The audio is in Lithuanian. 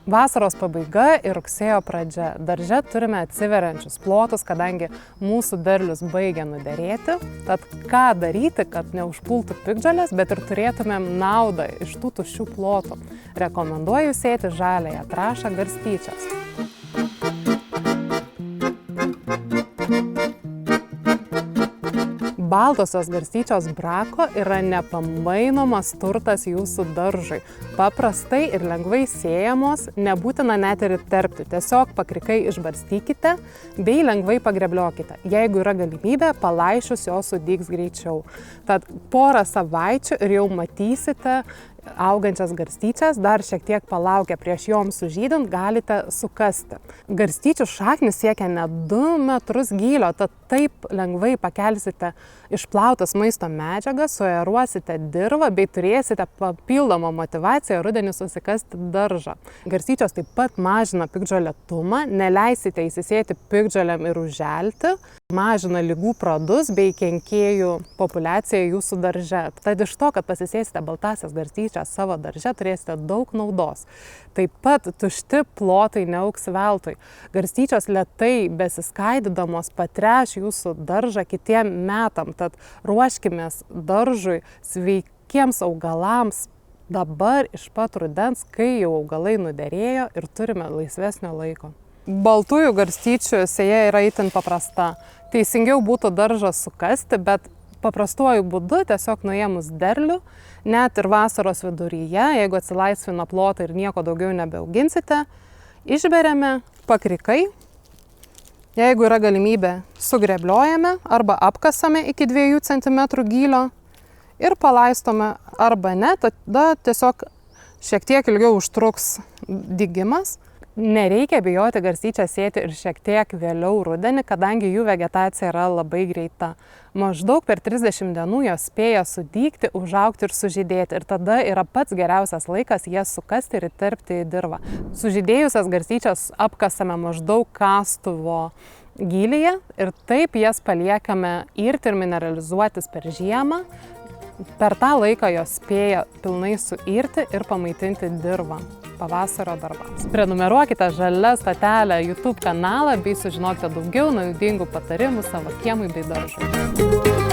Vasaros pabaiga ir rugsėjo pradžia. Darže turime atsiveriančius plotus, kadangi mūsų derlius baigia nuderėti. Tad ką daryti, kad neužpultų piktžolės, bet ir turėtumėm naudą iš tų tuščių plotų? Rekomenduoju sėti žaliąją trąšą garstyčias. Baltosios garstyčios brako yra nepamainomas turtas jūsų daržui. Paprastai ir lengvai sėjamos, nebūtina net ir įterpti. Tiesiog pakrikai išbarstykite bei lengvai pagrebliokite. Jeigu yra galimybė, palaišius jos sudygs greičiau. Tad porą savaičių ir jau matysite augančias garstyčias, dar šiek tiek palaukę prieš joms sužydint, galite sukasti. Garstyčių šaknis siekia net 2 metrus gylio, tad taip lengvai pakelsite išplautas maisto medžiagas, suaeruosite dirvą bei turėsite papildomą motyvaciją rudenį susikasti daržą. Garstyčios taip pat mažina piktžolėtumą, neleisite įsisėti piktžolėm ir užželti, mažina ligų pradus bei kenkėjų populiaciją jūsų darže. Tad iš to, kad pasisėsite baltasias garstyčias savo darže, turėsite daug naudos. Taip pat tušti plotai neaugs veltui. Garstyčios lėtai besiskaidydamos patreš jūsų daržą kitiem metam. Tad ruoškimės daržui, sveikiems augalams dabar iš pat rudens, kai jau augalai nuderėjo ir turime laisvesnio laiko. Baltųjų garstyčių sėja yra itin paprasta. Teisingiau būtų daržą sukasti, bet paprastuoju būdu, tiesiog nuėmus derlių, net ir vasaros viduryje, jeigu atsilaisvina plotą ir nieko daugiau nebeauginsite, išberiame pakrikai. Jeigu yra galimybė, sugrebliojame arba apkasame iki 2 cm gylio ir palaistome arba ne, tada tiesiog šiek tiek ilgiau užtruks dygimas. Nereikia bijoti garstyčias sėti ir šiek tiek vėliau rudenį, kadangi jų vegetacija yra labai greita. Maždaug per 30 dienų jos spėja sudygti, užaugti ir sužydėti. Ir tada yra pats geriausias laikas jas sukasti ir įterpti į dirvą. Sužydėjusias garstyčias apkasame maždaug kastuvo gylyje ir taip jas paliekame irti ir mineralizuotis per žiemą. Per tą laiką jos spėja pilnai suirti ir pamaitinti dirvą pavasario darbams. Prenumeruokite Žalia stotelę YouTube kanalą bei sužinokite daugiau naudingų patarimų savo kiemui bei daržui.